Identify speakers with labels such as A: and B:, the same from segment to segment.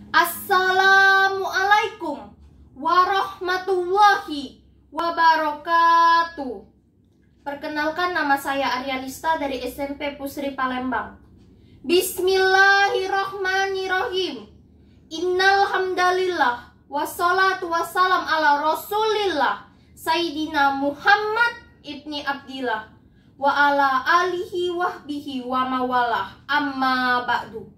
A: Assalamualaikum warahmatullahi wabarakatuh. Perkenalkan, nama saya Arya Lista dari SMP Pusri Palembang. Bismillahirrahmanirrahim. Innal hamdalillah wassalatu wassalam ala rasulillah Sayyidina Muhammad ibni Abdillah wa ala alihi wahbihi wa mawalah, amma ba'du.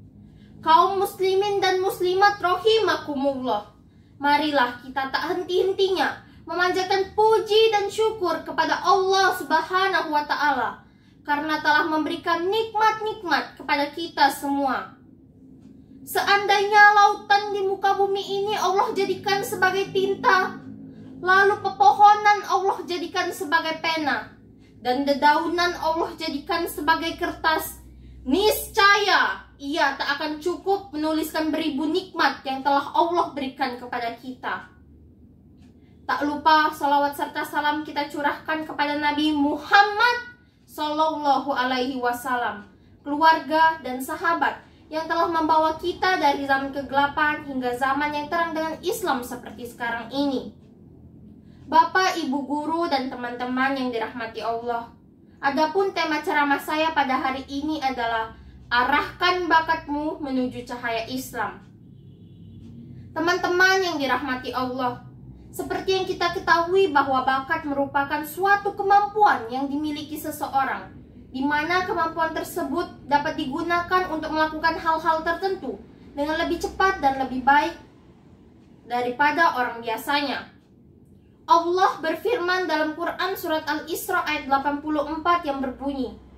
A: Kaum muslimin dan muslimat rahimakumullah, marilah kita tak henti-hentinya memanjatkan puji dan syukur kepada Allah Subhanahu wa Ta'ala, karena telah memberikan nikmat-nikmat kepada kita semua. Seandainya lautan di muka bumi ini Allah jadikan sebagai tinta, lalu pepohonan Allah jadikan sebagai pena, dan dedaunan Allah jadikan sebagai kertas, niscaya ia tak akan cukup menuliskan beribu nikmat yang telah Allah berikan kepada kita. Tak lupa salawat serta salam kita curahkan kepada Nabi Muhammad Sallallahu Alaihi Wasallam, keluarga dan sahabat yang telah membawa kita dari zaman kegelapan hingga zaman yang terang dengan Islam seperti sekarang ini. Bapak, Ibu guru, dan teman-teman yang dirahmati Allah, adapun tema ceramah saya pada hari ini adalah arahkan bakatmu menuju cahaya Islam. Teman-teman yang dirahmati Allah, seperti yang kita ketahui bahwa bakat merupakan suatu kemampuan yang dimiliki seseorang, di mana kemampuan tersebut dapat digunakan untuk melakukan hal-hal tertentu dengan lebih cepat dan lebih baik daripada orang biasanya. Allah berfirman dalam Quran surat Al-Isra ayat 84 yang berbunyi,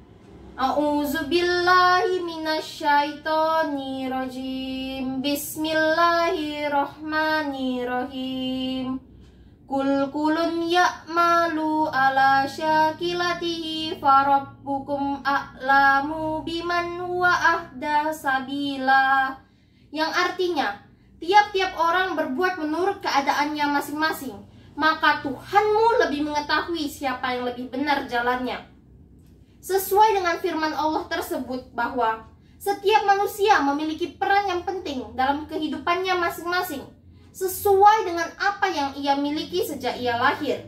A: A'udzubillahi minasyaitonirrajim. Bismillahirrahmanirrahim. Kulun ya'malu ala syakilatihi farabbukum a'lamu biman huwa ahda sabila. Yang artinya, tiap-tiap orang berbuat menurut keadaannya masing-masing, maka Tuhanmu lebih mengetahui siapa yang lebih benar jalannya. Sesuai dengan firman Allah tersebut bahwa setiap manusia memiliki peran yang penting dalam kehidupannya masing-masing, sesuai dengan apa yang ia miliki sejak ia lahir.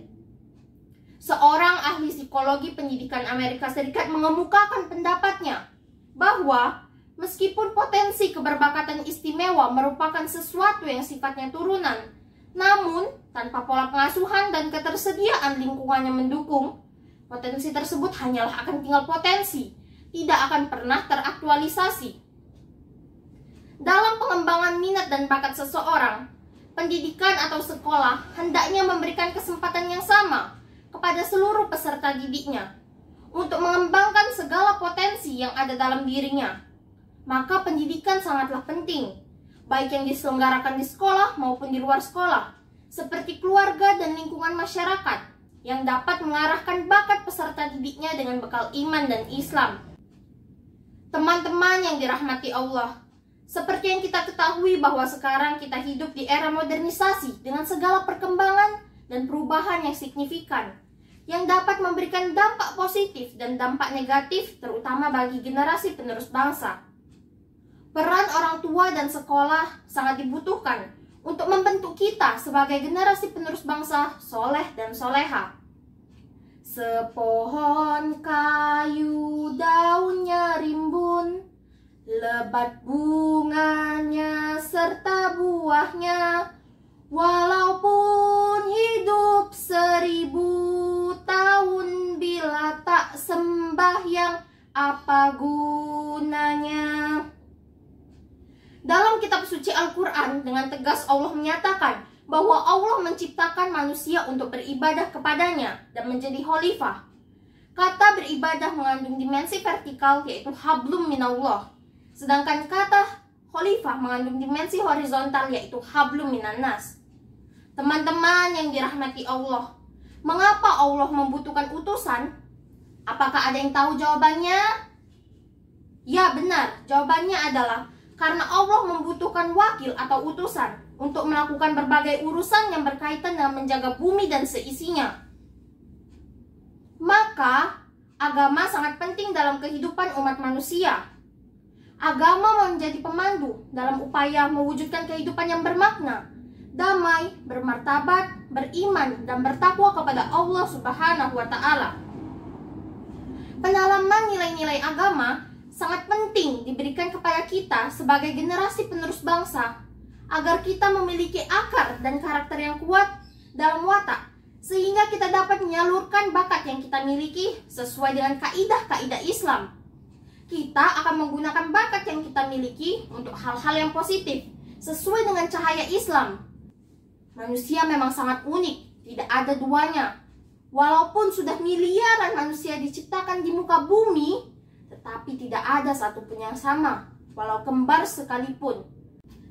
A: Seorang ahli psikologi pendidikan Amerika Serikat mengemukakan pendapatnya bahwa meskipun potensi keberbakatan istimewa merupakan sesuatu yang sifatnya turunan, namun tanpa pola pengasuhan dan ketersediaan lingkungan yang mendukung, potensi tersebut hanyalah akan tinggal potensi, tidak akan pernah teraktualisasi. Dalam pengembangan minat dan bakat seseorang, pendidikan atau sekolah hendaknya memberikan kesempatan yang sama kepada seluruh peserta didiknya untuk mengembangkan segala potensi yang ada dalam dirinya. Maka pendidikan sangatlah penting, baik yang diselenggarakan di sekolah maupun di luar sekolah, seperti keluarga dan lingkungan masyarakat, yang dapat mengarahkan bakat peserta didiknya dengan bekal iman dan Islam. Teman-teman yang dirahmati Allah, seperti yang kita ketahui bahwa sekarang kita hidup di era modernisasi dengan segala perkembangan dan perubahan yang signifikan, yang dapat memberikan dampak positif dan dampak negatif terutama bagi generasi penerus bangsa. Peran orang tua dan sekolah sangat dibutuhkan untuk membentuk kita sebagai generasi penerus bangsa soleh dan soleha. Sepohon kayu daunnya rimbun, lebat bunganya serta buahnya, walaupun hidup 1000 tahun bila tak sembahyang, apa gunanya? Dalam kitab suci Al-Quran dengan tegas Allah menyatakan bahwa Allah menciptakan manusia untuk beribadah kepadanya dan menjadi khalifah. Kata beribadah mengandung dimensi vertikal yaitu hablum minallah, sedangkan kata khalifah mengandung dimensi horizontal yaitu hablum minannas. Teman-teman yang dirahmati Allah, mengapa Allah membutuhkan utusan? Apakah ada yang tahu jawabannya? Ya, benar, jawabannya adalah karena Allah membutuhkan wakil atau utusan untuk melakukan berbagai urusan yang berkaitan dengan menjaga bumi dan seisinya. Maka, agama sangat penting dalam kehidupan umat manusia. Agama menjadi pemandu dalam upaya mewujudkan kehidupan yang bermakna, damai, bermartabat, beriman, dan bertakwa kepada Allah Subhanahu wa Ta'ala. Pendalaman nilai-nilai agama sangat penting diberikan kepada kita sebagai generasi penerus bangsa, agar kita memiliki akar dan karakter yang kuat dalam watak, sehingga kita dapat menyalurkan bakat yang kita miliki sesuai dengan kaidah-kaidah Islam. Kita akan menggunakan bakat yang kita miliki untuk hal-hal yang positif, sesuai dengan cahaya Islam. Manusia memang sangat unik, tidak ada duanya. Walaupun sudah miliaran manusia diciptakan di muka bumi, tetapi tidak ada satupun yang sama, walau kembar sekalipun.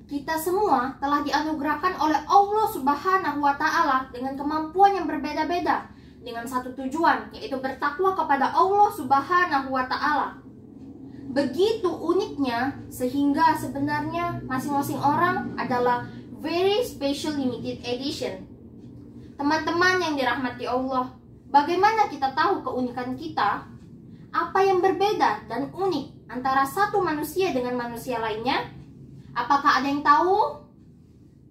A: Kita semua telah dianugerahkan oleh Allah Subhanahu wa Ta'ala dengan kemampuan yang berbeda-beda, dengan satu tujuan, yaitu bertakwa kepada Allah Subhanahu wa Ta'ala. Begitu uniknya, sehingga sebenarnya masing-masing orang adalah very special limited edition. Teman-teman yang dirahmati Allah, bagaimana kita tahu keunikan kita? Apa yang berbeda dan unik antara satu manusia dengan manusia lainnya? Apakah ada yang tahu?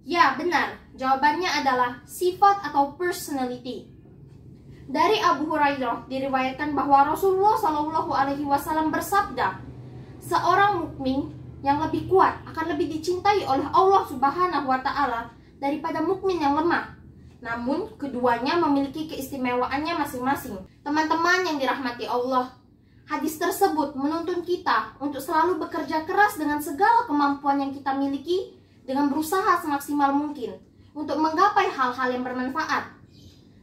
A: Ya, benar. Jawabannya adalah sifat atau personality. Dari Abu Hurairah diriwayatkan bahwa Rasulullah SAW bersabda, seorang mukmin yang lebih kuat akan lebih dicintai oleh Allah Subhanahu wa Ta'ala daripada mukmin yang lemah. Namun, keduanya memiliki keistimewaannya masing-masing. Teman-teman yang dirahmati Allah, hadis tersebut menuntun kita untuk selalu bekerja keras dengan segala kemampuan yang kita miliki, dengan berusaha semaksimal mungkin untuk menggapai hal-hal yang bermanfaat.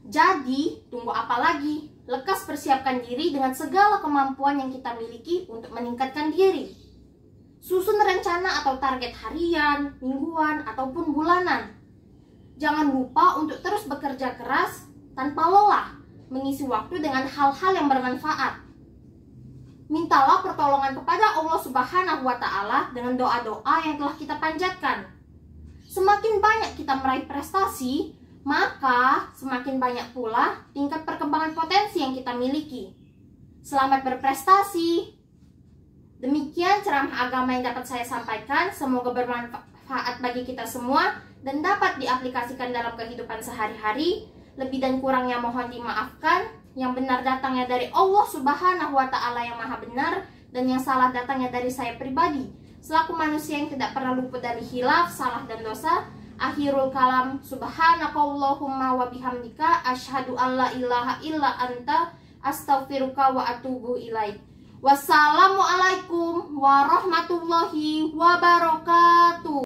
A: Jadi, tunggu apa lagi? Lekas persiapkan diri dengan segala kemampuan yang kita miliki untuk meningkatkan diri. Susun rencana atau target harian, mingguan, ataupun bulanan. Jangan lupa untuk terus bekerja keras tanpa lelah, mengisi waktu dengan hal-hal yang bermanfaat. Mintalah pertolongan kepada Allah Subhanahu wa Ta'ala dengan doa-doa yang telah kita panjatkan. Semakin banyak kita meraih prestasi, maka semakin banyak pula tingkat perkembangan potensi yang kita miliki. Selamat berprestasi. Demikian ceramah agama yang dapat saya sampaikan. Semoga bermanfaat bagi kita semua dan dapat diaplikasikan dalam kehidupan sehari-hari. Lebih dan kurangnya mohon dimaafkan. Yang benar datangnya dari Allah Subhanahu wa Ta'ala yang maha benar, dan yang salah datangnya dari saya pribadi selaku manusia yang tidak pernah luput dari hilaf, salah, dan dosa. Akhirul kalam, subhanakallahumma wa bihamdika asyhadu alla ilaha illa anta astaghfiruka wa atubu ilaik. Wassalamualaikum warahmatullahi wabarakatuh.